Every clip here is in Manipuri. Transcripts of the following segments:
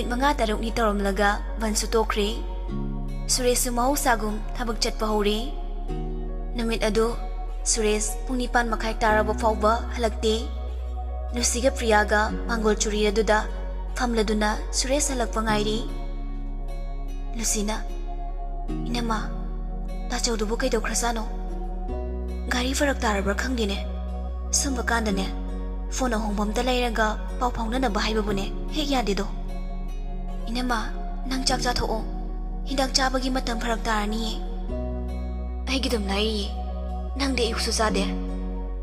ꯅꯨꯃꯤꯠ 5-6ꯅꯤ ꯇꯧꯔꯝꯂꯒ ꯕꯟꯁꯨ ꯇꯣꯛꯈ꯭ꯔꯦ꯫ ꯁꯨꯔꯦꯁꯁꯨ ꯃꯍꯧꯁꯥꯒꯨꯝ ꯊꯕꯛ ꯆꯠꯄ ꯍꯧꯔꯦ꯫ ꯅꯨꯃꯤꯠ ꯑꯗꯨ ꯁꯨꯔꯦꯁ ꯄꯨꯡ 9:30 ꯇꯥꯔꯕ ꯐꯥꯎꯕ ꯍꯜꯂꯛꯇꯦ꯫ ꯂꯨꯁꯤꯒ ꯄ꯭ꯔꯤꯌꯥꯒ ꯃꯥꯡꯒꯣꯜ ꯆꯨꯔꯤ ꯑꯗꯨꯗ ꯐꯝꯂꯗꯨꯅ ꯁꯨꯔꯦꯁ ꯍꯜꯂꯛꯄ ꯉꯥꯏꯔꯤ꯫ ꯂꯨꯁꯤꯅ, "ꯏꯅꯝꯃ, ꯇꯥꯆꯧꯗꯨꯕꯨ ꯀꯩꯗꯧꯈ꯭ꯔꯖꯥꯠꯅꯣ? ꯒꯥꯔꯤ ꯐꯔꯛ ꯇꯥꯔꯕ꯭ꯔꯥ ꯈꯪꯗꯦꯅꯦ꯫ ꯁꯨꯝꯕ ꯀꯥꯟꯗꯅꯦ, ꯐꯣꯟ ꯑꯍꯣꯡꯕ ꯑꯝꯇ ꯂꯩꯔꯒ ꯄꯥꯎ ꯐꯥꯎꯅꯅꯕ ꯍꯥꯏꯕꯕꯨꯅꯦ ꯍꯦꯛ ꯌꯥꯗꯦꯗꯣ꯫ ꯏꯅꯝꯃ, ꯅꯪ ꯆꯥꯛ ꯆꯥꯊꯣꯛꯑꯣ. ꯍꯤꯗꯥꯛ ꯆꯥꯕꯒꯤ ꯃꯇꯝ ꯐꯔꯛ ꯇꯥꯔꯅꯤꯌꯦ." "ꯑꯩꯒꯤꯗꯨꯝ ꯂꯥꯏꯔꯤꯌꯦ. ꯅꯪꯗꯤ ꯑꯌꯨꯛꯁꯨ ꯆꯥꯗꯦ.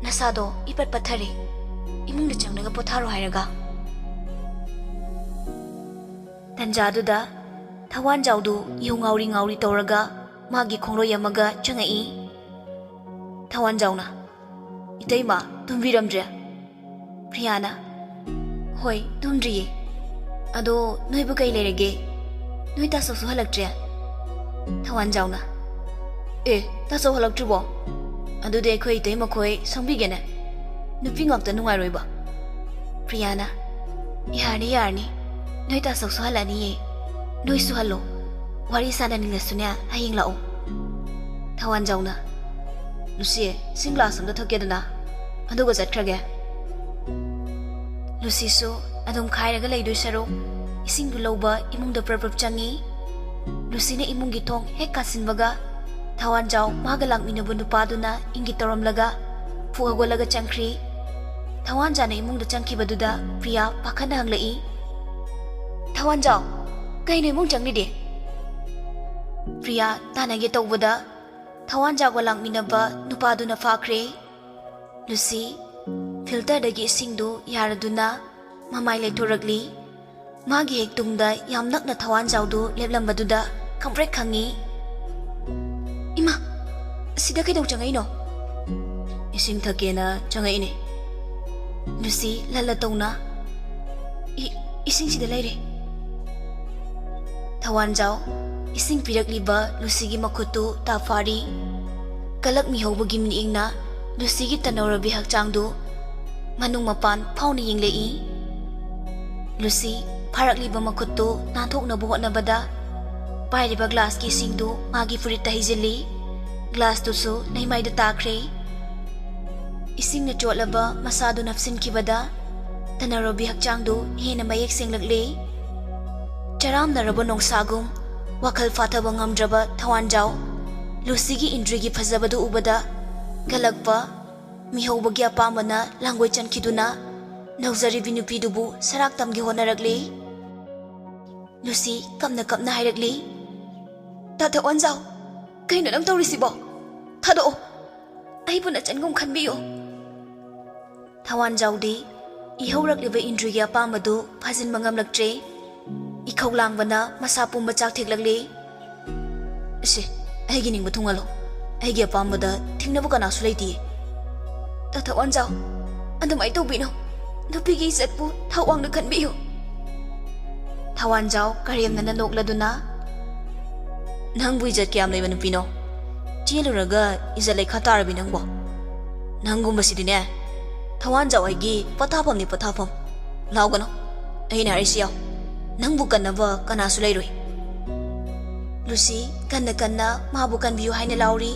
ꯅꯁꯥꯗꯣ ꯏꯄꯠ ꯄꯠꯊꯔꯦ. ꯏꯃꯨꯡꯗ ꯆꯪꯂꯒ ꯄꯣꯊꯥꯔꯣ ꯍꯥꯏꯔꯒ." ꯇꯟꯖꯥꯗꯨꯗ ꯊꯋꯥꯟꯖꯥꯎꯗꯨ ꯏꯍꯧ ꯉꯥꯎꯔꯤ ꯇꯧꯔꯒ ꯃꯥꯒꯤ ꯈꯣꯡꯂꯣꯏ ꯑꯃꯒ ꯆꯪꯉꯛꯏ꯫ ꯊꯋꯥꯟꯖꯥꯎꯅ, "ꯏꯇꯩꯃ, ꯇꯨꯝꯕꯤꯔꯝꯗ꯭ꯔꯦ?" ꯄ꯭ꯔꯤꯌꯥꯅ, "ꯍꯣꯏ, ꯇꯨꯝꯗ꯭ꯔꯤꯌꯦ. ꯑꯗꯣ ꯅꯣꯏꯕꯨ ꯀꯩ ꯂꯩꯔꯒꯦ? ꯅꯣꯏ ꯇꯥꯆꯧꯁꯨ ꯍꯜꯂꯛꯇ꯭ꯔꯦ?" ꯊꯋꯥꯟꯖꯥꯎꯅ, "ꯇꯥꯆꯧ ꯍꯜꯂꯛꯇ꯭ꯔꯤꯕꯣ? ꯑꯗꯨꯗꯤ ꯑꯩꯈꯣꯏ ꯏꯇꯩꯃꯈꯣꯏ ꯁꯪꯕꯤꯒꯦꯅꯦ. ꯅꯨꯄꯤ ꯉꯥꯛꯇ ꯅꯨꯡꯉꯥꯏꯔꯣꯏꯕ." ꯄ꯭ꯔꯤꯌꯥꯅ, ꯌꯥꯔꯅꯤ. ꯅꯣꯏ ꯇꯥꯆꯧꯁꯨ ꯍꯜꯂꯛꯑꯅꯤꯌꯦ. ꯅꯣꯏꯁꯨ ꯍꯜꯂꯣ. ꯋꯥꯔꯤ ꯁꯥꯟꯅꯅꯤꯡꯂꯁꯨꯅꯦ ꯍꯌꯦꯡ ꯂꯥꯛꯑꯣ." ꯊꯋꯥꯟꯖꯥꯎꯅ, "ꯂꯨꯁꯤ, ꯏꯁꯤꯡ ꯒ꯭ꯂꯥꯁ ꯑꯝꯇ ꯊꯛꯀꯦꯗꯅ, ꯑꯗꯨꯒ ꯆꯠꯈ꯭ꯔꯒꯦ." ꯂꯨꯁꯤꯁꯨ ꯑꯗꯨꯝ ꯈꯥꯏꯔꯒ ꯂꯩꯗꯣꯏ ꯁꯔꯨꯛ ꯏꯁꯤꯡꯗꯨ ꯂꯧꯕ ꯏꯃꯨꯡꯗ ꯄ꯭ꯔꯞ ꯆꯪꯉꯤ꯫ ꯂꯨꯁꯤꯅ ꯏꯃꯨꯡꯒꯤ ꯊꯣꯡ ꯍꯦꯛ ꯀꯥꯁꯤꯟꯕꯒ ꯊꯋꯥꯟꯖꯥꯎ ꯃꯥꯒ ꯂꯥꯛꯃꯤꯟꯅꯕ ꯅꯨꯄꯥꯗꯨꯅ ꯏꯪꯒꯤꯠ ꯇꯧꯔꯝꯂꯒ ꯐꯨꯛ ꯍꯧꯒꯠꯂꯒ ꯆꯪꯈ꯭ꯔꯤ꯫ ꯊꯋꯥꯟꯖꯥꯎꯅ ꯏꯃꯨꯡꯗ ꯆꯪꯈꯤꯕꯗꯨꯗ ꯄ꯭ꯔꯤꯌꯥ ꯄꯥꯈꯠꯅ ꯍꯪꯂꯛꯏ, "ꯊꯋꯥꯟꯖꯥꯎ, ꯀꯩꯅꯣ ꯏꯃꯨꯡ ꯆꯪꯂꯤꯗꯤ?" ꯄ꯭ꯔꯤꯌꯥ ꯇꯥꯟꯅꯒꯦ ꯇꯧꯕꯗ ꯊꯋꯥꯟꯖꯥꯎꯒ ꯂꯥꯛꯃꯤꯟꯅꯕ ꯅꯨꯄꯥꯗꯨꯅ ꯐꯥꯈ꯭ꯔꯦ꯫ ꯂꯨꯁꯤ ꯐꯤꯜꯇꯔꯗꯒꯤ ꯏꯁꯤꯡꯗꯨ ꯌꯥꯔꯗꯨꯅ ꯃꯃꯥꯏ ꯂꯩꯊꯣꯔꯛꯂꯤ꯫ ꯃꯥꯒꯤ ꯍꯦꯛ ꯇꯨꯡꯗ ꯌꯥꯝ ꯅꯛꯅ ꯊꯋꯥꯟꯖꯥꯎꯗꯨ ꯂꯦꯞꯂꯝꯕꯗꯨꯗ ꯈꯪꯄ꯭ꯔꯦꯛ ꯈꯪꯉꯤ꯫ "ꯏꯃꯥ, ꯁꯤꯗ ꯀꯩꯗꯧ ꯆꯪꯉꯛꯏꯅꯣ?" "ꯏꯁꯤꯡ ꯊꯛꯀꯦꯅ ꯆꯪꯉꯛꯏꯅꯦ." ꯂꯨꯁꯤ ꯂꯜꯂ ꯇꯧꯅ, "ꯏꯁꯤꯡꯁꯤꯗ ꯂꯩꯔꯦ." ꯊꯋꯥꯟꯖꯥꯎ ꯏꯁꯤꯡ ꯄꯤꯔꯛꯂꯤꯕ ꯂꯨꯁꯤꯒꯤ ꯃꯈꯨꯠꯇꯨ ꯇꯥꯐꯥꯔꯤ꯫ ꯀꯂꯛ ꯃꯤꯍꯧꯕꯒꯤ ꯃꯤꯠꯌꯦꯡꯅ ꯂꯨꯁꯤꯒꯤ ꯇꯅꯧꯔꯕꯤ ꯍꯛꯆꯥꯡꯗꯨ ꯃꯅꯨꯡ ꯃꯄꯥꯟ ꯐꯥꯎꯅ ꯌꯦꯡꯂꯛꯏ꯫ ꯂꯨꯁꯤ ꯐꯥꯔꯛꯂꯤꯕ ꯃꯈꯨꯠꯇꯨ ꯅꯥꯟꯊꯣꯛꯅꯕ ꯍꯣꯠꯅꯕꯗ ꯄꯥꯏꯔꯤꯕ ꯒ꯭ꯂꯥꯁꯀꯤ ꯏꯁꯤꯡꯗꯨ ꯃꯥꯒꯤ ꯐꯨꯔꯤꯠꯇ ꯍꯩꯖꯤꯜꯂꯤ꯫ ꯒ꯭ꯂꯥꯁꯇꯨꯁꯨ ꯂꯩꯃꯥꯏꯗ ꯇꯥꯈ꯭ꯔꯦ꯫ ꯏꯁꯤꯡꯅ ꯆꯣꯠꯂꯕ ꯃꯁꯥꯗꯨ ꯅꯞꯁꯤꯟꯈꯤꯕꯗ ꯇꯅꯧꯔꯕꯤ ꯍꯛꯆꯥꯡꯗꯨ ꯍꯦꯟꯅ ꯃꯌꯦꯛ ꯁꯦꯡꯂꯛꯂꯤ꯫ ꯆꯔꯥꯝꯅꯔꯕ ꯅꯣꯡꯁꯥꯒꯨꯝ ꯋꯥꯈꯜ ꯐꯥꯊꯕ ꯉꯝꯗ꯭ꯔꯕ ꯊꯋꯥꯟꯖꯥꯎ ꯂꯨꯁꯤꯒꯤ ꯏꯟꯗ꯭ꯔꯤꯒꯤ ꯐꯖꯕꯗꯨ ꯎꯕꯗ ꯀꯜꯂꯛꯄ ꯃꯤꯍꯧꯕꯒꯤ ꯑꯄꯥꯝꯕꯅ ꯂꯥꯡꯒꯣꯏ ꯆꯟꯈꯤꯗꯨꯅ ꯅꯧꯖꯔꯤꯕꯤ ꯅꯨꯄꯤꯗꯨꯕꯨ ꯁꯔꯥꯛ ꯇꯝꯒꯦ ꯍꯣꯠꯅꯔꯛꯂꯤ꯫ ꯂꯨꯁꯤ ꯀꯞꯅ ꯍꯥꯏꯔꯛꯂꯤ, "ꯇꯥ ꯊꯋꯥꯟꯖꯥꯎ, ꯀꯩꯅꯣ ꯅꯪ ꯇꯧꯔꯤꯁꯤꯕꯣ? ꯊꯥꯗꯣꯛꯑꯣ. ꯑꯩꯕꯨ ꯅꯆꯟꯒꯨꯝ ꯈꯟꯕꯤꯌꯨ." ꯊꯋꯥꯟꯖꯥꯎꯗꯤ ꯏꯍꯧꯔꯛꯂꯤꯕ ꯏꯟꯗ꯭ꯔꯤꯒꯤ ꯑꯄꯥꯝꯕꯗꯨ ꯐꯥꯖꯤꯟꯕ ꯉꯝꯂꯛꯇ꯭ꯔꯦ꯫ ꯏꯈꯧ ꯂꯥꯡꯕꯅ ꯃꯁꯥ ꯄꯨꯝꯕ ꯆꯥꯛꯊꯦꯛꯂꯛꯂꯤ꯫ "ꯑꯩꯒꯤ ꯅꯤꯡꯕ ꯊꯨꯡꯍꯜꯂꯣ. ꯑꯩꯒꯤ ꯑꯄꯥꯝꯕꯗ ꯊꯤꯡꯅꯕ ꯀꯅꯥꯁꯨ ꯂꯩꯇꯤꯌꯦ." "ꯇꯥ ꯊꯋꯥꯟꯖꯥꯎ, ꯑꯗꯨꯃꯥꯏꯅ ꯇꯧꯕꯤꯅꯣ. ꯅꯨꯄꯤꯒꯤ ꯏꯖꯠꯄꯨ ꯊꯥꯛ ꯋꯥꯡꯅ ꯈꯟꯕꯤꯌꯨ." ꯊꯋꯥꯟꯖꯥꯎ ꯀꯔꯦꯝꯅꯅ ꯅꯣꯛꯂꯗꯨꯅ, "ꯅꯪꯕꯨ ꯏꯖꯠ ꯀꯌꯥꯝ ꯂꯩꯕ ꯅꯨꯄꯤꯅꯣ? ꯆꯦꯜꯂꯨꯔꯒ ꯏꯖꯠ ꯂꯩꯈꯥ ꯇꯥꯔꯕꯤ ꯅꯪꯕꯣ? ꯅꯪꯒꯨꯝꯕꯁꯤꯗꯤꯅꯦ ꯊꯋꯥꯟꯖꯥꯎ ꯑꯩꯒꯤ ꯄꯣꯊꯥꯐꯝꯅꯤ, ꯄꯣꯊꯥꯐꯝ. ꯂꯥꯎꯒꯅꯣ, ꯑꯩꯅ ꯍꯥꯏꯔꯤꯁꯤ ꯌꯥꯎ. ꯅꯪꯕꯨ ꯀꯟꯅꯕ ꯀꯅꯥꯁꯨ ꯂꯩꯔꯣꯏ." ꯂꯨꯁꯤ ꯀꯟꯅ ꯃꯥꯕꯨ ꯀꯟꯕꯤꯌꯨ ꯍꯥꯏꯅ ꯂꯥꯎꯔꯤ꯫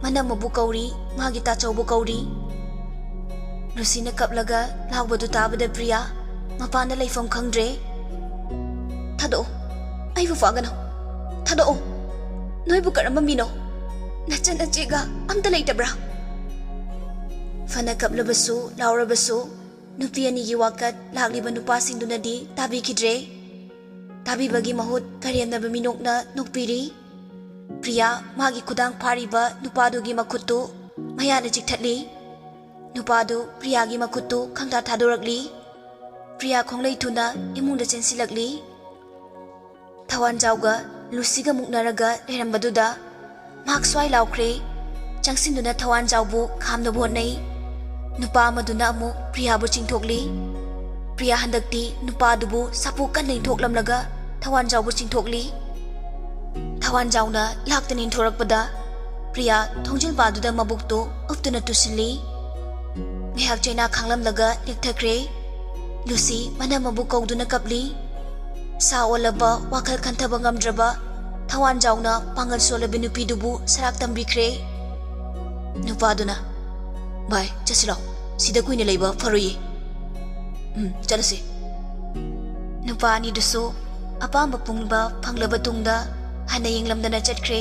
ꯃꯅꯝꯃꯕꯨ ꯀꯧꯔꯤ, ꯃꯥꯒꯤ ꯇꯥꯆꯧꯕꯨ ꯀꯧꯔꯤ꯫ ꯂꯨꯁꯤꯅ ꯀꯞꯂꯒ ꯂꯥꯎꯕꯗꯨ ꯇꯥꯕꯗ ꯄ꯭ꯔꯤꯌꯥ ꯃꯄꯥꯟꯗ ꯂꯩꯐꯝ ꯈꯪꯗ꯭ꯔꯦ꯫ "ꯊꯥꯗꯣꯛꯑꯣ. ꯑꯩꯕꯨ ꯐꯥꯒꯅꯣ. ꯊꯥꯗꯣꯛꯑꯣ. ꯅꯣꯏꯕꯨ ꯀꯔꯝꯕ ꯃꯤꯅꯣ? ꯅꯆꯟ ꯅꯆꯦꯒ ꯑꯝꯇ ꯂꯩꯇꯕ꯭ꯔꯥ?" ꯐꯅ ꯀꯞꯂꯕꯁꯨ ꯂꯥꯎꯔꯕꯁꯨ ꯅꯨꯄꯤ ꯑꯅꯤꯒꯤ ꯋꯥꯀꯠ ꯂꯥꯛꯂꯤꯕ ꯅꯨꯄꯥꯁꯤꯡꯗꯨꯅꯗꯤ ꯇꯥꯕꯤꯈꯤꯗ꯭ꯔꯦ꯫ ꯇꯥꯕꯤꯕꯒꯤ ꯃꯍꯨꯠ ꯀꯔꯦꯝꯅꯕ ꯃꯤꯅꯣꯛꯅ ꯅꯣꯛꯄꯤꯔꯤ꯫ ꯄ꯭ꯔꯤꯌꯥ ꯃꯥꯒꯤ ꯈꯨꯗꯥꯡ ꯐꯥꯔꯤꯕ ꯅꯨꯄꯥꯗꯨꯒꯤ ꯃꯈꯨꯠꯇꯨ ꯃꯌꯥꯅ ꯆꯤꯛꯊꯠꯂꯤ꯫ ꯅꯨꯄꯥꯗꯨ ꯄ꯭ꯔꯤꯌꯥꯒꯤ ꯃꯈꯨꯠꯇꯨ ꯈꯪꯊꯥ ꯊꯥꯗꯣꯔꯛꯂꯤ꯫ ꯄ꯭ꯔꯤꯌꯥ ꯈꯣꯡꯂꯩ ꯊꯨꯅ ꯏꯃꯨꯡꯗ ꯆꯦꯟꯁꯤꯜꯂꯛꯂꯤ꯫ ꯊꯋꯥꯟꯖꯥꯎꯒ ꯂꯨꯁꯤꯒ ꯃꯨꯛꯅꯔꯒ ꯂꯩꯔꯝꯕꯗꯨꯗ ꯃꯍꯥꯛ ꯁ꯭ꯋꯥꯏ ꯂꯥꯎꯈ꯭ꯔꯦ꯫ ꯆꯪꯁꯤꯟꯗꯨꯅ ꯊꯋꯥꯟꯖꯥꯎꯕꯨ ꯈꯥꯝꯅꯕ ꯍꯣꯠꯅꯩ꯫ ꯅꯨꯄꯥ ꯑꯃꯗꯨꯅ ꯑꯃꯨꯛ ꯄ꯭ꯔꯤꯌꯥꯕꯨ ꯆꯤꯡꯊꯣꯛꯂꯤ꯫ ꯄ꯭ꯔꯤꯌꯥ ꯍꯟꯗꯛꯇꯤ ꯅꯨꯄꯥꯗꯨꯕꯨ ꯁꯥꯄꯨ ꯀꯟꯅ ꯏꯟꯊꯣꯛꯂꯝꯂꯒ ꯊꯋꯥꯟꯖꯥꯎꯕꯨ ꯆꯤꯡꯊꯣꯛꯂꯤ꯫ ꯊꯋꯥꯟꯖꯥꯎꯅ ꯂꯥꯛꯇꯅ ꯏꯟꯊꯣꯔꯛꯄꯗ ꯄ꯭ꯔꯤꯌꯥ ꯊꯣꯡꯖꯤꯜꯄꯥꯗꯨꯗ ꯃꯕꯨꯛꯇꯨ ꯎꯞꯇꯨꯅ ꯇꯨꯁꯤꯜꯂꯤ꯫ ꯉꯥꯏꯍꯥꯛ ꯆꯩꯅꯥ ꯈꯥꯡꯂꯝꯂꯒ ꯂꯦꯛꯊꯈ꯭ꯔꯦ꯫ ꯂꯨꯁꯤ ꯃꯅꯝꯃꯕꯨ ꯀꯧꯗꯨꯅ ꯀꯞꯂꯤ꯫ सा ओलबा वाखल खंथबा ngamdraba Thawan jauna pangal solabi nupidubu sarak tambikhre nupaduna bai chasilo sida kuine leiba faroyi chalase nupani duso apamba pungba phanglaba tungda hana yenglamdana chatkhre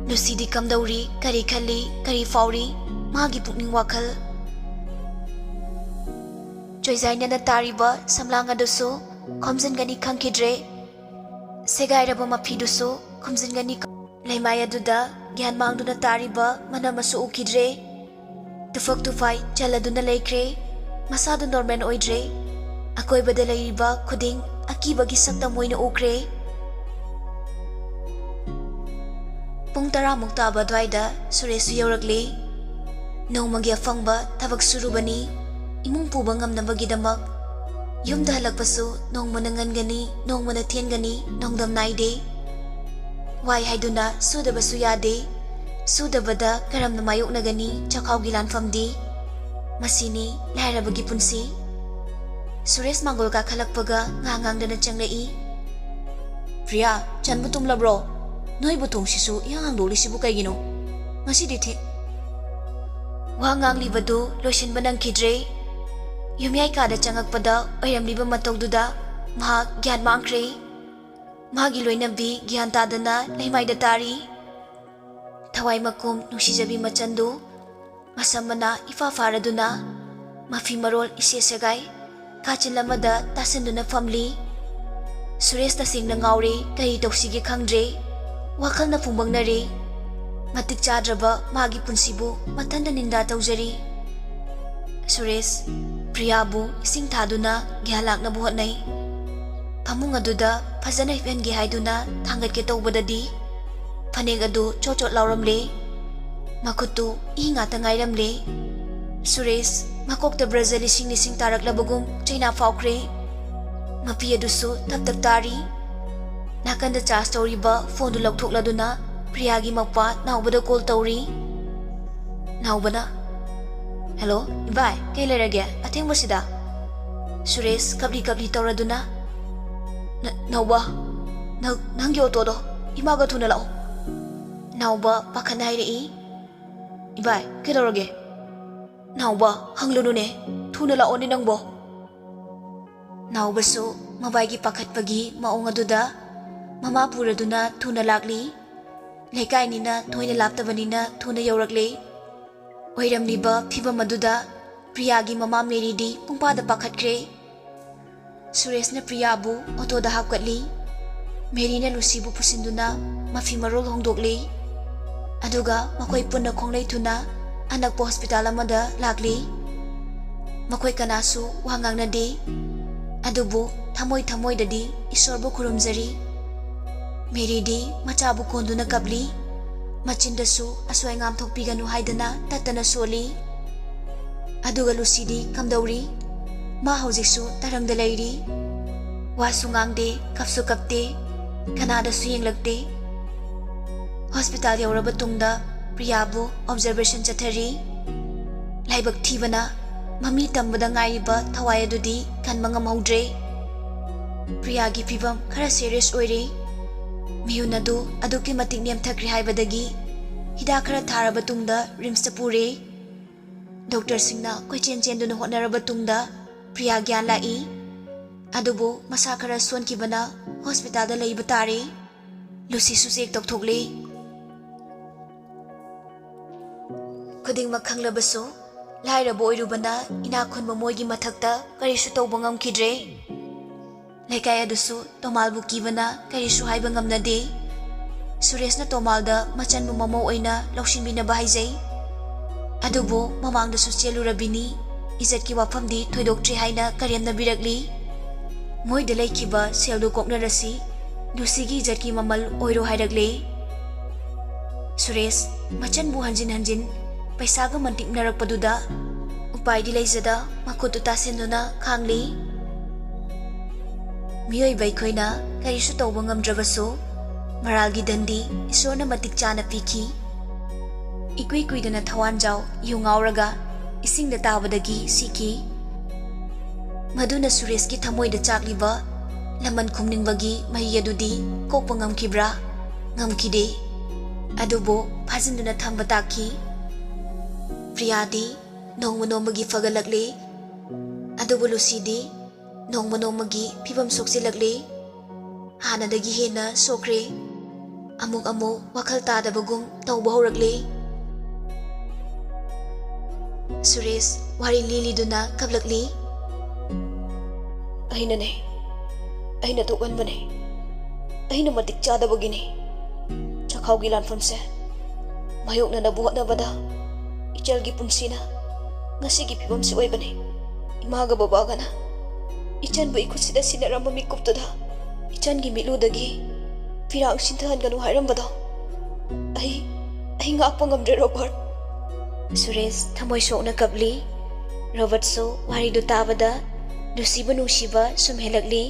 Lucidi kamdauri kari khalli kari fauri magi pukning wakhal Joizaina na tariba samlanga duso khomjin gani khangkhidre Segairaba mafiduso khomjin gani leimaya duda gyan mangduna tariba manamasu ukidre tufak tufai chaladuna leikre masadu normal oidre akoi badalaiba khuding akibagi sakta moina ukre Pung tara mukta badwaida Suresh yaurakle Nomagi afangba thabak surubani imung puba ngamnabagidamak Yumda halakpasu nongma nangangani nongma nathengani nongdam naide Wai haiduna sudabasu yade sudabada karamna mayoknagani chakhawgi lanfamdi Masini lairabagi punsi Suresh mangol ka khalakpaga ngangangdana changlai Priya chanbu tumlabro Noi butong sisu yang angdoli sibu kaygino Ngasi dite Wangang libadu lotion banang kidre Yumyai kada changakpada oyram liba matogduda maha gyan mangkre Mahagi loinabi gyan tadana leimaida tari Thawai makum nungsijabi machandu Masamana ifa faraduna Mafi marol isesagay Kachin lamada tasinduna family Suresh tasing na ngauri kari toksigi khangdre Wakal na pumbang nari Matik chadraba magi punsibu matanda ninda taujari Suresh Priyabu ising thaduna gyahalak na buhat nai Pamung aduda phajana ifengi haiduna thangat ke tawbadadi Phaneng adu chochot lauramle Makutu inga tangairamle Suresh makokta Brazil lising taraklabagum China faukre Mapi adusu tap tari Nakanda charge tawriba phone du laukthokladuna Priyagi mapa naubada call tawri Naubana Hello Ibai kay lerage ating basida Suresh kabli tawraduna Nauba Nanggi otodo imaga thuna lao Nauba pakhanai rei Ibai kay lerage Nauba hanglunu ne thuna lao ni nangbo Nauba so mabaigi pakhatpagi maong aduda Mama puraduna thuna lakli Lekai nina thoina laptabanina thuna yaurakle Oiramliba phibam aduda Priyagi mama Meridi pungpada pakhatkre Suresh na Priyabu otoda hapkatli Merina Lucybu pusinduna mafi marol hongdokle Aduga makoi punna khonglei thuna anakpo hospital amada lakli Makoi kanasu wangangnade Adubu thamoi dadi isorbu khurumjari Meridi machabu konduna kabli machindasu aswai ngam thokpiganu haidana tatana soli aduga Lucidi kamdauri ma hojiksu tarangda leiri wasu ngangde kapsu kapte kanada su yenglakte hospital yauraba tungda Priyabu observation chathari laibak thibana mami tambada ngairiba thawai adudi kanma ngamhaudre Priyagi phibam khara serious oire Miyunadu aduki matik niyam thakri haibadagi hida khara tharaba tungda rimsta pure doctor singna koi chen duna hotnaraba tungda Priya gyan lai adubu masa khara son kibana hospital da leiba tare Lucy su sek tokthokle khuding makhanglabaso lairabo oirubana ina khunba moigi mathakta karisu tawba ngamkhidre Lekai adusu Tomalbu kibana karisu haiba ngamnade Suresh na Tomalda machanbu mamo oina laushinbinaba haijai adubu mamangdasu chelurabini izatki wafamdi thoidoktre haina karemna birakli moida leikiba seldu koknarasi Lucigi izatki mamal oiro hairakle Suresh machanbu hanjin paisaga mantiknarakpaduda upaidi leizada makutu tasenduna khangli Miyoi baikhoina karisu tawba ngamdrabaso maralgi dandi isorna matik chana piki ikui kuidana thawan jaw yungauraga isingda tabadagi siki maduna Suresh ki thamoida chakliba laman khumningbagi mahi adudi kokpa ngamkhibra ngamkhide adubo phajinduna thamba takhi Priyadi nongma nongmagi fagalakle adubo Lucy nongma nongmagi phibam soksilakle hanadagi hena sokre amuk wakhal tadabagum tawba horakle Suresh wari liliduna kablakli aina tokanbane aina matik chadabagine chakhawgi lanfamse mayokna nabu hotnabada ichalgi punsina ngasigi phibamsi oibane imaga babagana ichanbu ikutsida sinaramba mikuptuda ichangi miludagi pirang sintahanganu hairambado ai ngakpa ngamdre Robert Suresh thamoi sokna kapli Robert so wari du tabada Lucy nungsiba sumhelakli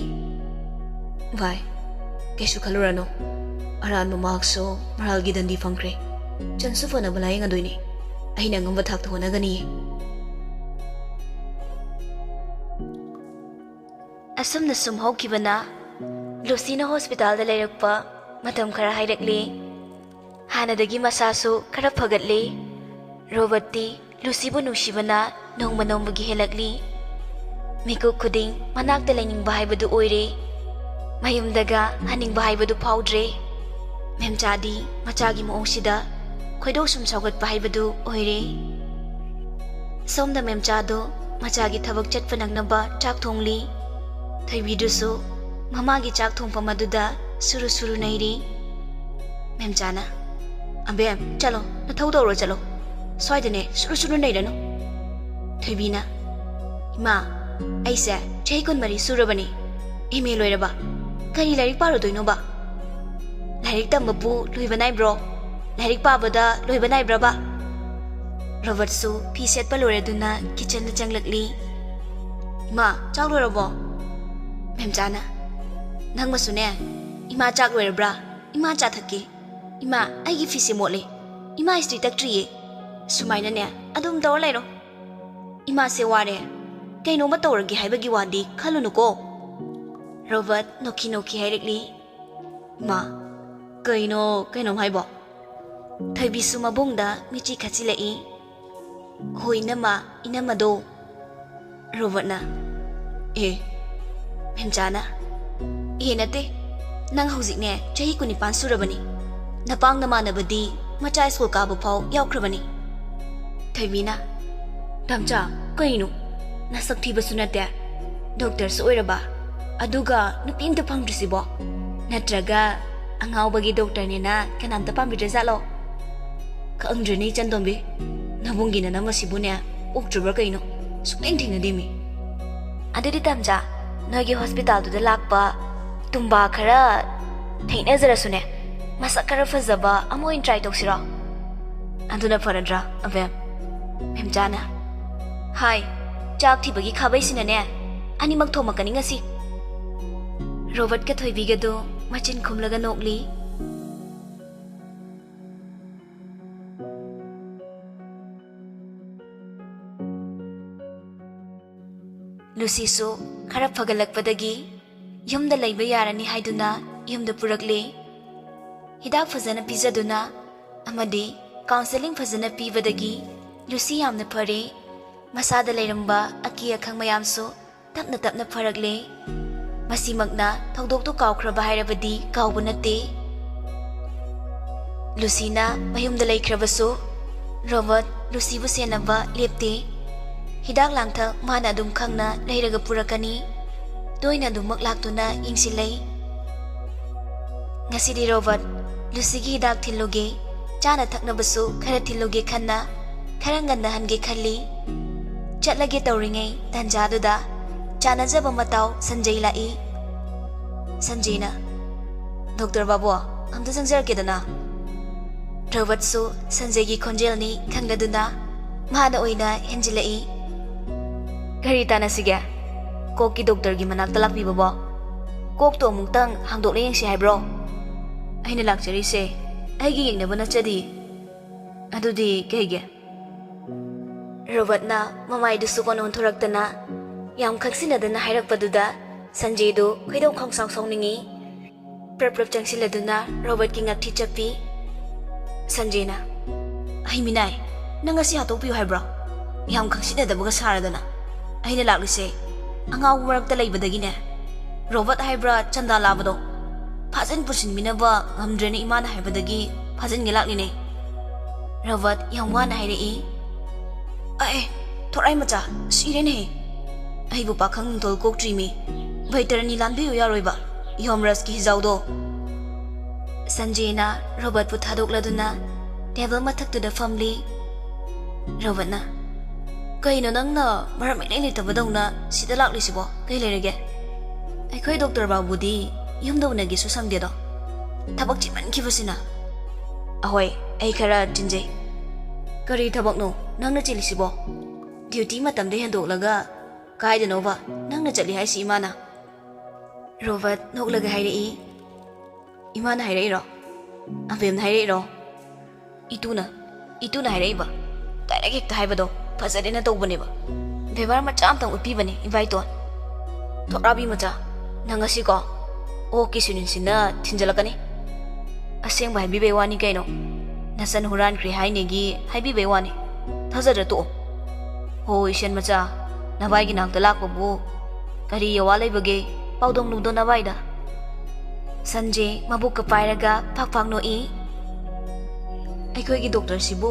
vai kesu khalurano aran mamakso maralgi dandi fangkre chansu fana balai ngadoini aina ngamba thak thona gani asumna sumhokibana Lucy na hospital da lairakpa matam khara hairakli hanadagi masasu khara phagatli Robert ti Lucy nungsibana nongma nongmagi helakli Mikuk kuding manakta lainingba haibadu oire mayumdaga haningba haibadu paudre memchadi machagi mongsida khoidok sum saugatpa haibadu oire somda memchado machagi thabak chatpa nangnaba chak thongli thaibidusu mamagi chak thongpa maduda suru nairi memchana ambem chalo na thaudoro chalo soidane suru nairano thaibina ima aisa chaikon mari surabani email loiraba kari lairik paro doinoba lairik tambabu loibanai bro lairik pabada loibanai braba Robert su phi setpa loiraduna kitchen da changlakli ima chak loirabo memchana nangma sune ima chak loirabra ima cha thakki ima aigi fi se motle ima istri taktriye sumaina ne adum tawar lairo ima se ware kaino ma tawragi haibagi wadi khalunuko Robert noki hairikli ma kaino haibo thaibisu mabungda michi khachilai hoinama inamado Robert na memchana nate nang hojik ne chahi kunipan surabani napang namanabadi macha school kabu phau yaukrabani thaibina tamcha kaino nasak thibasu nate doctor su oiraba aduga nupi imta phangdrisibo natraga angawbagi doctor ne na kanamta pambidre zalo khangdreni chandombi nabungina namasibune uktrubar kaino sukleng thingna demi adidi tamja nogi hospital du lakpa tumba khara theina jarasune masak khara fazaba amoin try toksira anduna faradra avem memjana hai chak thibagi khabai sinane animak thomakani ngasi Robert ka thoibigado machin khumlaga nokli Lucy so khara phagalakpadagi yumda laiba yarani haiduna yumda purakle hidak fazana pizaduna amadi counseling fazana pibadagi Lucy yamna phare masada lairamba aki akhang mayamso tapna pharakle masimagna thogdok to kawkhraba hairabadi kawba nate Lucy na mayumda laikhrabaso Robert Lucy bu senaba lepte hidak langtha mana dum khangna leiraga purakani toina dumak laktuna ingsilai ngasidi Robert Lucy gi hidak thiloge chana thaknabasu khara thiloge khanna kharanganna hange khalli chatlage tawringai tanjaduda chana jaba matau Sanjay lai Sanjayna Dr. Babu amta jangjar kedana Robert su Sanjay gi khonjel ni khangladuna mana oina henjilai gari tana siga koki doctor gi manak talak bi babo kok to mungtang hangdok le yengsi haibro aina lakchari se aigi yengna bana chadi adudi kege Robert na mamai du su konon thoraktana yam khaksina dana hairak paduda Sanjaydu khaidau khongsang songningi prap changsiladuna Robert ki ngakthi chapi Sanjayna ai minai nang asi hatopiu haibra yam khangsidadabaga saradana aina laklise angau marakta leibadagine Robert haibra chanda labado Fajan pusin minaba ngamdreni imana haibadagi fajan ngilakline Robert yam wana hairei ai thorai macha sirene ai bu pakhang tol kok trimi Baitarani lanbiu yaroiba Yomras ki hizaudo Sanjayna Robert pu thadokladuna table mathaktuda family Robert na kaino nangna maramai nei tabadawna sida laklisibo kai lerege aikhoi doctor babudi yumdawna gi su sangdedo thabak chiman kibasina ahoi ai khara tinjai kari thabak no nangna chilisibo duty matamde hendolaga kaidanoba nangna chali haisi imana Robert noklaga hairei imana hairei ro abem hairei ro ituna hairei ba direct hekta haibado fazadena tawbane ba bebar macha amtang upi bane invite to thorabi macha nangasi ko o kisunin sina thinjalakani aseng bai bi bewani kaino nasan huran kri hainegi haibi bewani thazara to ho isen macha nabai gi nakta lakbo bu kari yawalai bage Paudong nudo na baida Sanjay mabuk kapairaga pakpak no I Aikoi gi doctor sibu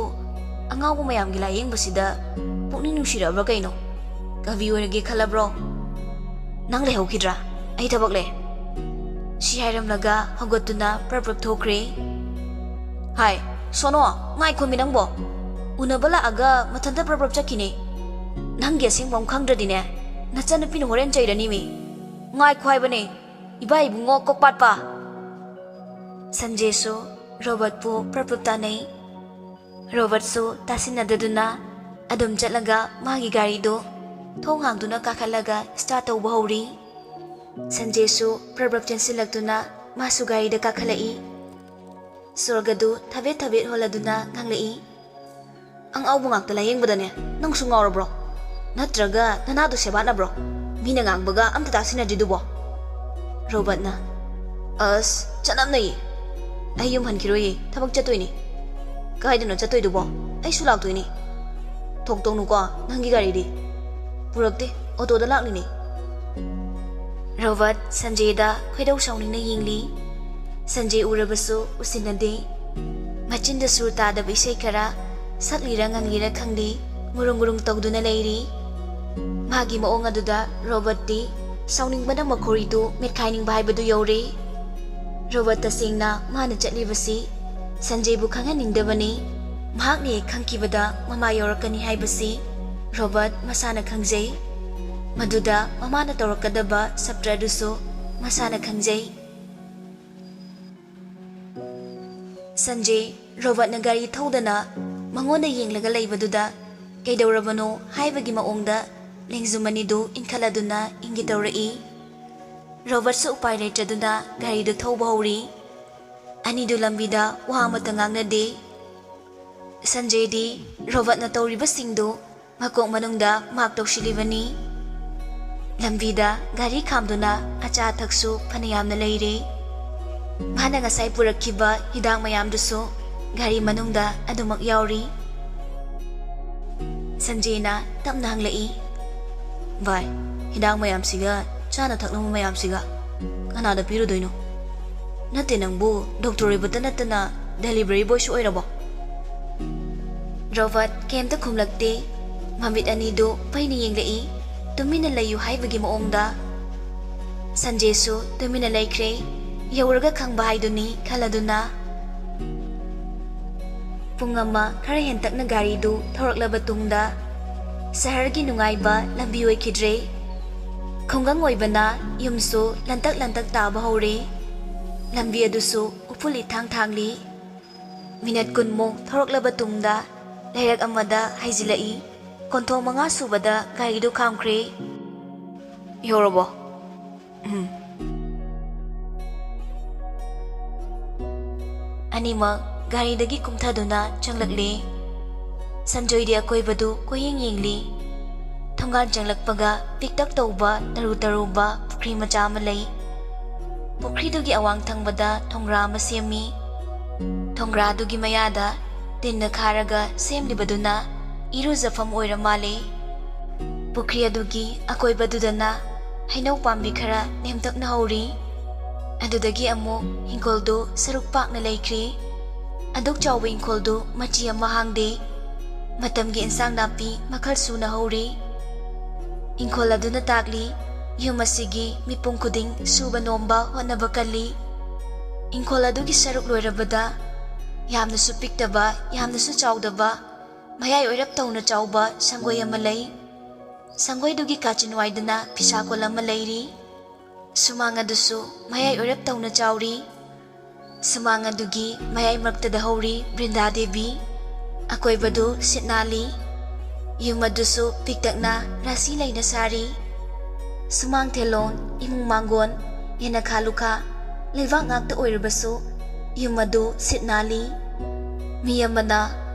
angaw ko mayam gi layeng basida pukning nusirabra kaino kavi oirage khalabro nang lehaw kidra ai thabak le si hairam laga hagotuna prap thokre hai sono ngai khomi nangbo unabala aga mathanda prap chakine nang ge singbom khangdradine nachana pin horen chairani mi ngai khwai bane ibai bungo kokpat pa Sanjay so Robert pu prapta nei Robert so tasinadaduna adum chatlaga magi gari do thong hangduna kakhalaga start tawba hori Sanjay so prap chensilaktuna masu gari da kakhalai sorgadu thabe holaduna nganglei ang awbungak tala yengbadane nang su ngawrabro natraga nanadu sebana bro Mina ngang baga am tata sinajidubo Robert na as chanam nai ayum hankiroi thabak chatoini kaidano chatoidubo ai sulaktoini thoktok nu ko nangi gari di purakte auto da lakni ni Robert Sanjay da khoidau sauni na yingli Sanjay urabasu usinade machinda surta da bisai kara saklira ngangira khangdi murung tawduna leiri Magi maong aduda Robert di sauning bana makhori tu mekhaining bai badu yore Robert tasingna mana chatlibasi Sanjay bu khanganing dabani mahakni khangkibada mama yorakani haibasi Robert masana khangjai maduda mamana torakadaba sabtraduso masana khangjai Sanjay Robert na gari thodana mangonda yenglaga leibaduda kaidawrabano haibagi maongda Lengzumani do inkhaladuna ingitawrai Robert su upai leitraduna gari do thawba hori ani do lambida wa matangang de Sanjay di Robert na tawriba singdo makok manungda mak tawsilibani lambida gari khamduna acha thaksu phanayamna leire mana ngasai purakkiba hidang mayam duso gari manungda adumak yauri Sanjay na tamna hanglai Vai, hidang mayam siga, chana thaknam mayam siga. Kanada piru doino. Nate nangbu, doctor ibata natana delivery boy su oirabo. Robert kemta khumlakte, mamit ani do paini yenglai, tumina layu haibagi maongda. Sanjay su tumina laikre, yawraga khangba haiduni khaladuna. Pungama khara hentakna gari do thoraklaba tungda. Sahargi nungaiba lambi oikidre khongang oibana yumsu lantak taba hore lambi adusu upuli thangli minat kunmo thoroklaba tungda lairak amada haijilai konthong manga subada gari do khamkre yorobo anima gari dagi kumthaduna changlakle Sanjay di akoy badu koying yingli ꯊꯣꯡꯒꯥꯟ ꯆꯪꯂꯛꯄꯒ ꯄꯤꯛꯇꯛ ꯇꯧꯕ ꯇꯔꯨ ꯇꯔꯨꯕ ꯄꯨꯈ꯭ꯔꯤ ꯃꯆꯥ ꯑꯃ ꯂꯩ꯫ ꯄꯨꯈ꯭ꯔꯤꯗꯨꯒꯤ ꯑꯋꯥꯡ ꯊꯪꯕꯗ ꯊꯣꯡꯒ꯭ꯔꯥ ꯑꯃ ꯁꯦꯝꯃꯤ꯫ ꯊꯣꯡꯒ꯭ꯔꯥꯗꯨꯒꯤ ꯃꯌꯥꯗ ꯇꯤꯟꯅ ꯈꯥꯔꯒ ꯁꯦꯝꯂꯤꯕꯗꯨꯅ ꯏꯔꯨꯖꯐꯝ ꯑꯣꯏꯔ ꯃꯥꯜꯂꯤ꯫ ꯄꯨꯈ꯭ꯔꯤ ꯑꯗꯨꯒꯤ ꯑꯀꯣꯏꯕꯗꯨꯗꯅ ꯍꯩꯅꯧ ꯄꯥꯝꯕꯤ ꯈꯔ ꯅꯦꯝꯇꯛꯅ ꯍꯧꯔꯤ꯫ ꯑꯗꯨꯗꯒꯤ ꯑꯃꯨꯛ ꯏꯪꯈꯣꯜꯗꯨ ꯁꯔꯨꯛ ꯄꯥꯛꯅ ꯂꯩꯈ꯭ꯔꯤ꯫ ꯑꯗꯨꯛ ꯆꯥꯎꯕ ꯏꯪꯈꯣꯜꯗꯨ ꯃꯆꯤ ꯑꯃ ꯍꯥꯡꯗꯦ꯫ ꯃꯇꯝꯒꯤ ꯏꯟꯁꯥꯡ ꯅꯥꯄꯤ ꯃꯈꯜ ꯁꯨꯅ ꯍꯧꯔꯤ꯫ ꯏꯪꯈꯣꯜ ꯑꯗꯨꯅ ꯇꯥꯛꯂꯤ ꯌꯨꯝ ꯑꯁꯤꯒꯤ ꯃꯤꯄꯨꯝ ꯈꯨꯗꯤꯡ ꯁꯨꯕ ꯅꯣꯝꯕ ꯍꯣꯠꯅꯕ ꯀꯜꯂꯤ꯫ ꯏꯪꯈꯣꯜ ꯑꯗꯨꯒꯤ ꯁꯔꯨꯛ ꯂꯣꯏꯔꯕꯗ ꯌꯥꯝꯅꯁꯨ ꯄꯤꯛꯇꯕ ꯌꯥꯝꯅꯁꯨ ꯆꯥꯎꯗꯕ ꯃꯌꯥꯏ ꯑꯣꯏꯔꯞ ꯇꯧꯅ ꯆꯥꯎꯕ ꯁꯪꯒꯣꯏ ꯑꯃ ꯂꯩ꯫ ꯁꯪꯒꯣꯏꯗꯨꯒꯤ ꯀꯥꯆꯤꯟꯋꯥꯏꯗꯅ ꯐꯤꯁꯥꯀꯣꯜ ꯑꯃ ꯂꯩꯔꯤ꯫ ꯁꯨꯃꯥꯡ ꯑꯗꯨꯁꯨ ꯃꯌꯥꯏ ꯑꯣꯏꯔꯞ ꯇꯧꯅ ꯆꯥꯎꯔꯤ꯫ ꯁꯨꯃꯥꯡ ꯑꯗꯨꯒꯤ ꯃꯌꯥꯏ ꯃꯔꯛꯇꯗ ꯍꯧꯔꯤ ꯕ꯭ꯔꯤꯟꯗꯥ ꯗꯦꯕꯤ꯫ ꯑꯀꯣꯏꯕꯗꯨ ꯁꯤꯠ ꯅꯥꯜꯂꯤ꯫ ꯌꯨꯝ ꯑꯗꯨꯁꯨ ꯄꯤꯛꯇꯛꯅ ꯔꯥꯁꯤ ꯂꯩꯅ ꯁꯥꯔꯤ꯫ ꯁꯨꯃꯥꯡ ꯊꯦꯂꯣꯟ, ꯏꯃꯨꯡ ꯃꯥꯡꯒꯣꯟ, ꯌꯦꯅꯈꯥ ꯂꯨꯈꯥ ꯂꯩꯕꯥꯛ ꯉꯥꯛꯇ ꯑꯣꯏꯔꯕꯁꯨ ꯌꯨꯝ ꯑꯗꯨ ꯁꯤꯠ ꯅꯥꯜꯂꯤ꯫ ꯃꯤ ꯑꯃꯅ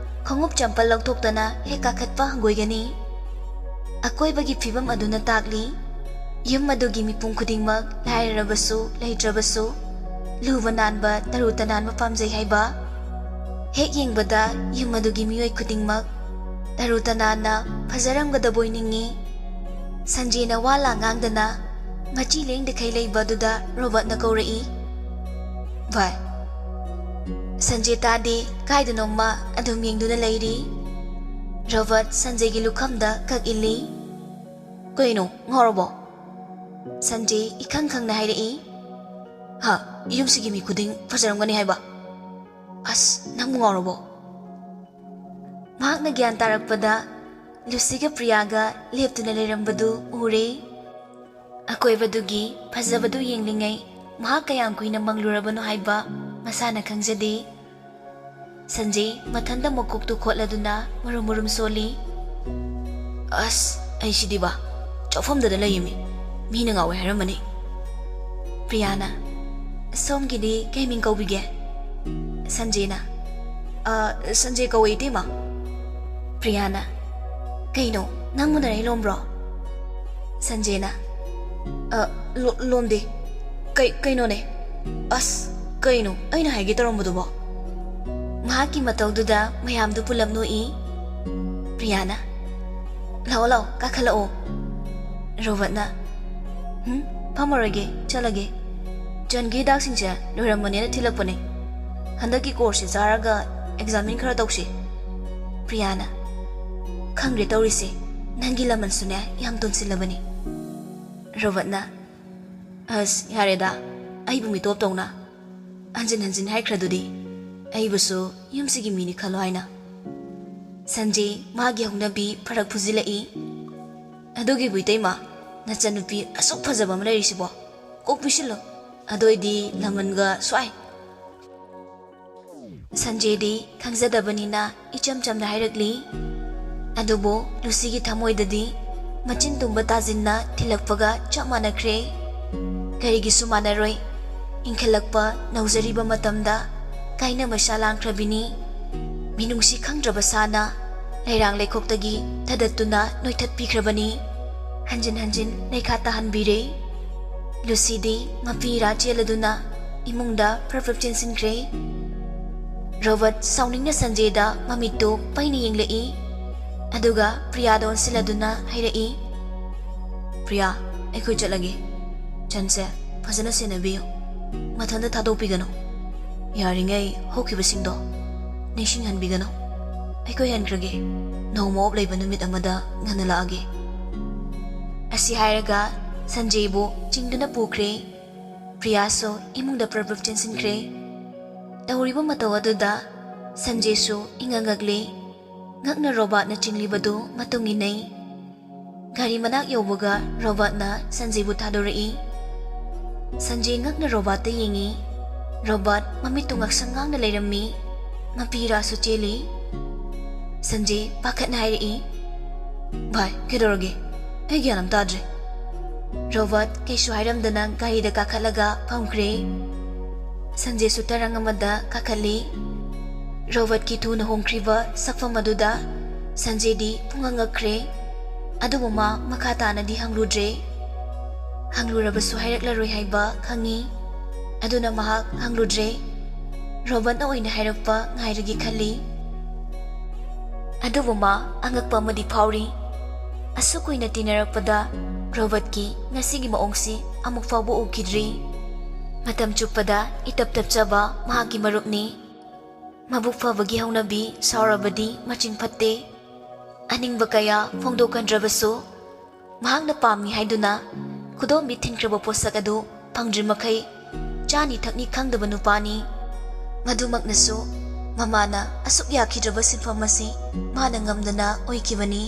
ꯈꯣꯡꯎꯞ ꯆꯝꯄꯜ ꯂꯧꯊꯣꯛꯇꯅ ꯍꯦꯛ ꯀꯥꯈꯠꯄ ꯍꯪꯒꯣꯏꯒꯅꯤ꯫ ꯑꯀꯣꯏꯕꯒꯤ ꯐꯤꯕꯝ ꯑꯗꯨꯅ ꯇꯥꯛꯂꯤ ꯌꯨꯝ ꯑꯗꯨꯒꯤ ꯃꯤꯄꯨꯝ ꯈꯨꯗꯤꯡꯃꯛ ꯂꯥꯏꯔꯔꯕꯁꯨ ꯂꯩꯇ꯭ꯔꯕꯁꯨ ꯂꯨꯕ ꯅꯥꯟꯕ ꯇꯔꯨ ꯇꯅꯥꯟꯕ ꯄꯥꯝꯖꯩ ꯍꯥꯏꯕ꯫ ꯍꯦꯛ ꯌꯦꯡꯕꯗ ꯌꯨꯝ ꯑꯗꯨꯒꯤ ꯃꯤꯑꯣꯏ ꯈꯨꯗꯤꯡꯃꯛ ꯇꯔꯨ ꯇꯅꯥꯟꯅ ꯐꯖꯔꯝꯒꯗꯕꯣꯏ ꯅꯤꯡꯏ꯫ ꯁꯟꯖꯦꯅ ꯋꯥ ꯂꯥ ꯉꯥꯡꯗꯅ ꯃꯆꯤ ꯂꯦꯡꯗꯈꯩ ꯂꯩꯕ ꯑꯗꯨꯗ ꯔꯣꯕꯔꯠꯅ ꯀꯧꯔꯛꯏ꯫ ꯚꯥꯏ꯫ ꯁꯟꯖꯦ ꯇꯥꯗꯦ ꯀꯥꯏꯗꯅꯣꯃ ꯑꯗꯨꯝ ꯌꯦꯡꯗꯨꯅ ꯂꯩꯔꯤ꯫ ꯔꯣꯕꯔꯠ ꯁꯟꯖꯦꯒꯤ ꯂꯨꯈꯝꯗ ꯀꯛ ꯏꯜꯂꯤ꯫ ꯀꯩꯅꯣ ꯉꯥꯎꯔꯕꯣ? ꯁꯟꯖꯦ ꯏꯈꯪ ꯈꯪꯅ ꯍꯥꯏꯔꯛꯏ꯫ ꯍꯥ, ꯌꯨꯝꯁꯤꯒꯤ ꯃꯤ ꯈꯨꯗꯤꯡ ꯐꯖꯔꯝꯒꯅꯤ ꯍꯥꯏꯕ꯫ ꯑꯁ, ꯅꯪꯕꯨ ꯉꯥꯎꯔꯕꯣ? ꯃꯍꯥꯛꯅ ꯒ꯭ꯌꯥꯟ ꯇꯥꯔꯛꯄꯗ ꯂꯨꯁꯤꯒ ꯄ꯭ꯔꯤꯌꯥꯒ ꯂꯦꯞꯇꯨꯅ ꯂꯩꯔꯝꯕꯗꯨ ꯎꯔꯦ꯫ ꯑꯀꯣꯏꯕꯗꯨꯒꯤ ꯐꯖꯕꯗꯨ ꯌꯦꯡꯂꯤꯉꯩ ꯃꯍꯥꯛ ꯀꯌꯥꯝ ꯀꯨꯏꯅ ꯃꯪꯂꯨꯔꯕꯅꯣ ꯍꯥꯏꯕ ꯃꯁꯥꯅ ꯈꯪꯖꯗꯦ꯫ ꯁꯟꯖꯦ ꯃꯊꯟꯇ ꯃꯀꯣꯛꯇꯨ ꯈꯣꯠꯂꯗꯨꯅ ꯃꯨꯔꯨꯝ ꯃꯨꯔꯨꯝ ꯁꯣꯜꯂꯤ꯫ ꯑꯁ, ꯑꯩꯁꯤꯗꯤꯕ ꯆꯥꯛꯐꯝꯗꯗ ꯂꯩꯌꯦꯃꯤ, ꯃꯤꯅ ꯉꯥꯎꯋꯦ ꯍꯥꯏꯔꯝꯃꯅꯤ꯫ ꯄ꯭ꯔꯤꯌꯥꯅ ꯁꯣꯝꯒꯤꯗꯤ ꯀꯩ ꯃꯤꯡ ꯀꯧꯕꯤꯒꯦ? ꯁꯟꯖꯦꯅ ꯁꯟꯖꯦ ꯀꯧꯋꯦ ꯏꯇꯩꯃ꯫ ꯄ꯭ꯔꯤꯌꯥꯅ ꯀꯩꯅꯣ ꯅꯪ ꯃꯨꯅꯔꯩ ꯂꯣꯝꯕ꯭ꯔꯣ? ꯁꯟꯖꯦꯅ ꯂꯣꯝꯗꯦ ꯀꯩꯅꯣꯅꯦ ꯑꯁ ꯀꯩꯅꯣ ꯑꯩꯅ ꯍꯥꯏꯒꯦ ꯇꯧꯔꯝꯕꯗꯨꯕꯣ? ꯃꯍꯥꯛꯀꯤ ꯃꯇꯧꯗꯨꯗ ꯃꯌꯥꯝꯗꯨ ꯄꯨꯂꯞ ꯅꯣꯛꯏ꯫ ꯄ꯭ꯔꯤꯌꯥꯅ ꯂꯥꯛꯑꯣ ꯂꯥꯛꯑꯣ ꯀꯥꯈꯠꯂꯛꯑꯣ꯫ ꯔꯣꯕꯔꯠꯅ ꯐꯝꯃꯔꯣꯏꯒꯦ ꯆꯠꯂꯒꯦ, ꯆꯟꯒꯤ ꯍꯤꯗꯥꯛꯁꯤꯡꯁꯦ ꯂꯣꯏꯔꯝꯕꯅꯦꯅ ꯊꯤꯜꯂꯛꯄꯅꯦ꯫ ꯍꯟꯗꯛꯀꯤ ꯀꯣꯔꯁꯁꯦ ꯆꯥꯔꯒ ꯑꯦꯛꯖꯥꯃꯤꯟ ꯈꯔ ꯇꯧꯁꯤ꯫ ꯄ꯭ꯔꯤꯌꯥꯅ ꯈꯪꯗ꯭ꯔꯦ ꯇꯧꯔꯤꯁꯦ, ꯅꯪꯒꯤ ꯂꯃꯟꯁꯨꯅꯦ ꯌꯥꯝ ꯇꯣꯟꯁꯤꯜꯂꯕꯅꯤ꯫ ꯔꯣꯕꯔꯠꯅ ꯑꯁ ꯌꯥꯔꯦꯗ, ꯑꯩꯕꯨ ꯃꯤꯇꯣꯞ ꯇꯧꯅ ꯍꯟꯖꯤꯟ ꯍꯟꯖꯤꯟ ꯍꯥꯏꯈ꯭ꯔꯗꯨꯗꯤ ꯑꯩꯕꯨꯁꯨ ꯌꯨꯝꯁꯤꯒꯤ ꯃꯤꯅꯤ ꯈꯜꯂꯣ ꯍꯥꯏꯅ꯫ ꯁꯟꯖꯦ ꯃꯥꯒꯤ ꯍꯧꯅꯕꯤ ꯐꯔꯛ ꯐꯨꯖꯤꯜꯂꯛꯏ꯫ ꯑꯗꯨꯒꯤꯕꯨ ꯏꯇꯩꯃ, ꯅꯆꯟꯅꯨꯄꯤ ꯑꯁꯨꯛ ꯐꯖꯕ ꯑꯃ ꯂꯩꯔꯤꯁꯤꯕꯣ, ꯀꯣꯛ ꯄꯤꯁꯤꯜꯂꯣ, ꯑꯗꯨꯑꯣꯏꯗꯤ ꯂꯃꯟꯒ ꯁ꯭ꯋꯥꯏ꯫ ꯁꯟꯖꯦꯗꯤ ꯈꯪꯖꯗꯕꯅꯤꯅ ꯏꯆꯝ ꯆꯝꯅ ꯍꯥꯏꯔꯛꯂꯤ꯫ ꯑꯗꯨꯕꯨ ꯂꯨꯁꯤꯒꯤ ꯊꯃꯣꯏꯗꯗꯤ ꯃꯆꯤꯟ ꯇꯨꯝꯕ ꯇꯥꯖꯤꯟꯅ ꯊꯤꯜꯂꯛꯄꯒ ꯆꯞ ꯃꯥꯟꯅꯈ꯭ꯔꯦ꯫ ꯀꯔꯤꯒꯤꯁꯨ ꯃꯥꯟꯅꯔꯣꯏ? ꯏꯟꯈꯠꯂꯛꯄ ꯅꯧꯖꯔꯤꯕ ꯃꯇꯝꯗ ꯀꯥꯏꯅ ꯃꯩꯁꯥ ꯂꯥꯡꯈ꯭ꯔꯕꯤꯅꯤ꯫ ꯃꯤꯅꯨꯡꯁꯤ ꯈꯪꯗ꯭ꯔꯕ ꯁꯥꯅ ꯂꯩꯔꯥꯡ ꯂꯩꯈꯣꯛꯇꯒꯤ ꯊꯗꯠꯇꯨꯅ ꯅꯣꯏꯊꯠꯄꯤꯈ꯭ꯔꯕꯅꯤ꯫ ꯍꯟꯖꯤꯟ ꯍꯟꯖꯤನ್ ꯂꯩꯈꯥ ꯇꯥꯍꯟꯕꯤꯔꯦ꯫ ꯂꯨꯁꯤꯗꯤ ꯃꯄꯤꯔꯥ ꯆꯦꯜꯂꯗꯨꯅ ꯏꯃꯨꯡꯗ ꯄ꯭ꯔꯞ ꯆꯦꯟꯁꯤꯟꯈ꯭ꯔꯦ꯫ ꯔꯣꯕꯔꯠ ꯁꯥꯎꯅꯤꯡꯅ ꯁꯟꯖꯦꯗ ꯃꯃꯤꯠꯇꯨ ꯄꯩꯅ ꯌꯦꯡꯂꯛꯏ꯫ ꯑꯗꯨꯒ ꯄ꯭ꯔꯤꯌꯥꯗ ꯑꯣꯟꯁꯤꯜꯂꯗꯨꯅ ꯍꯥꯏꯔꯛꯏ꯫ ꯄ꯭ꯔꯤꯌꯥ, ꯑꯩꯈꯣꯏ ꯆꯠꯂꯒꯦ꯫ ꯆꯟꯁꯦ ꯐꯖꯅ ꯁꯦꯟꯅꯕꯤꯌꯨ, ꯃꯊꯟꯇ ꯊꯥꯗꯣꯛꯄꯤꯒꯅꯨ꯫ ꯌꯥꯔꯤꯉꯩ ꯍꯧꯈꯤꯕꯁꯤꯡꯗꯣ ꯅꯤꯡꯁꯤꯡꯍꯟꯕꯤꯒꯅꯨ꯫ ꯑꯩꯈꯣꯏ ꯍꯟꯈ꯭ꯔꯒꯦ, ꯅꯣꯡꯃ ꯑꯣꯞ ꯂꯩꯕ ꯅꯨꯃꯤꯠ ꯑꯃꯗ ꯉꯟꯅ ꯂꯥꯛꯑꯒꯦ꯫ ꯑꯁꯤ ꯍꯥꯏꯔꯒ ꯁꯟꯖꯦꯕꯨ ꯆꯤꯡꯗꯨꯅ ꯄꯨꯈ꯭ꯔꯦ꯫ ꯄ꯭ꯔꯤꯌꯥꯁꯨ ꯏꯃꯨꯡꯗ ꯄ꯭ꯔꯞ ꯆꯦꯟꯁꯤꯟꯈ꯭ꯔꯦ꯫ ꯇꯧꯔꯤꯕ ꯃꯇꯧ ꯑꯗꯨꯗ ꯁꯟꯖꯦꯁꯨ ꯏꯉꯛꯉꯛꯂꯦ꯫ ꯉꯛꯅ ꯔꯣꯕꯥꯔꯠꯅ ꯆꯤꯡꯂꯤꯕꯗꯨ ꯃꯇꯨꯡ ꯏꯟꯅꯩ꯫ ꯒꯥꯔꯤ ꯃꯅꯥꯛ ꯌꯧꯕꯒ ꯔꯣꯕꯥꯔꯠꯅ ꯁꯟꯖꯦꯕꯨ ꯊꯥꯗꯣꯔꯛꯏ꯫ ꯁꯟꯖꯦ ꯉꯛꯅ ꯔꯣꯕꯥꯔꯠꯇ ꯌꯦꯡꯉꯤ꯫ ꯔꯣꯕꯥꯔꯠ ꯃꯃꯤꯠꯇꯨ ꯉꯛꯁꯪ ꯉꯥꯡꯅ ꯂꯩꯔꯝꯃꯤ꯫ ꯃꯄꯤꯔꯥꯁꯨ ꯆꯦꯜꯂꯤ꯫ ꯁꯟꯖꯦ ꯄꯥꯈꯠꯅ ꯍꯥꯏꯔꯛꯏ꯫ ꯚꯥꯏ ꯀꯩꯗꯧꯔꯒꯦ? ꯑꯩ ꯒ꯭ꯌꯥꯟ ꯑꯝ ꯇꯥꯗ꯭ꯔꯦ꯫ ꯔꯣꯕꯥꯔꯠ ꯀꯩꯁꯨ ꯍꯥꯏꯔꯝꯗꯅ ꯒꯥꯔꯤꯗ ꯀꯥꯈꯠꯂꯒ ꯐꯝꯈ꯭ꯔꯦ꯫ ꯁꯟꯖꯦꯁꯨ ꯇꯔꯪ ꯑꯃꯗ ꯀꯥꯈꯠꯂꯤ꯫ ꯔꯣꯕꯥꯔꯠꯀꯤ ꯊꯨꯅ ꯍꯣꯡꯈ꯭ꯔꯤꯕ ꯁꯛꯐꯝ ꯑꯗꯨꯗ ꯁꯟꯖꯦꯗꯤ ꯄꯨꯡꯉꯛ ꯉꯛꯈ꯭ꯔꯦ꯫ ꯑꯗꯨꯕꯨ ꯃꯥ ꯃꯈꯥ ꯇꯥꯅꯗꯤ ꯍꯪꯂꯨꯗ꯭ꯔꯦ꯫ ꯍꯪꯂꯨꯔꯕꯁꯨ ꯍꯥꯏꯔꯛꯂꯔꯣꯏ ꯍꯥꯏꯕ ꯈꯪꯉꯤ, ꯑꯗꯨꯅ ꯃꯍꯥꯛ ꯍꯪꯂꯨꯗ꯭ꯔꯦ꯫ ꯔꯣꯕꯔꯠꯅ ꯑꯣꯏꯅ ꯍꯥꯏꯔꯛꯄ ꯉꯥꯏꯔꯒꯦ ꯈꯜꯂꯤ꯫ ꯑꯗꯨꯕꯨ ꯃꯥ ꯑꯉꯛꯄ ꯑꯃꯗꯤ ꯐꯥꯎꯔꯤ꯫ ꯑꯁꯨꯛ ꯀꯨꯏꯅ ꯇꯤꯟꯅꯔꯛꯄꯗ ꯔꯣꯕꯔꯠꯀꯤ ꯉꯁꯤꯒꯤ ꯃꯑꯣꯡꯁꯤ ꯑꯃꯨꯛ ꯐꯥꯎꯕ ꯎꯈꯤꯗ꯭ꯔꯤ꯫ ꯃꯇꯝ ꯆꯨꯞꯄꯗ ꯏꯇꯞ ꯇꯞꯆꯕ ꯃꯍꯥꯛꯀꯤ ꯃꯔꯨꯞꯅꯤ꯫ ꯃꯕꯨꯛ ꯐꯕꯒꯤ ꯍꯧꯅꯕꯤ ꯁꯥꯎꯔꯕꯗꯤ ꯃꯆꯤꯡ ꯐꯠꯇꯦ꯫ ꯑꯅꯤꯡꯕ ꯀꯌꯥ ꯐꯣꯡꯗꯣꯛꯀꯟꯗ꯭ꯔꯕꯁꯨ ꯃꯍꯥꯛꯅ ꯄꯥꯝꯃꯤ ꯍꯥꯏꯗꯨꯅ ꯈꯨꯗꯣꯝꯕꯤ ꯊꯤꯟꯈ꯭ꯔꯕ ꯄꯣꯠꯁꯛ ꯑꯗꯨ ꯐꯪꯗ꯭ꯔꯤꯃꯈꯩ ꯆꯥꯅꯤ ꯊꯛꯅꯤ ꯈꯪꯗꯕ ꯅꯨꯄꯥꯅꯤ꯫ ꯃꯗꯨꯃꯛꯅꯁꯨ ꯃꯃꯥꯅ ꯑꯁꯨꯛ ꯌꯥꯈꯤꯗ꯭ꯔꯕ ꯁꯤꯟꯐꯝ ꯑꯁꯤ ꯃꯥꯅ ꯉꯝꯗꯅ ꯑꯣꯏꯈꯤꯕꯅꯤ꯫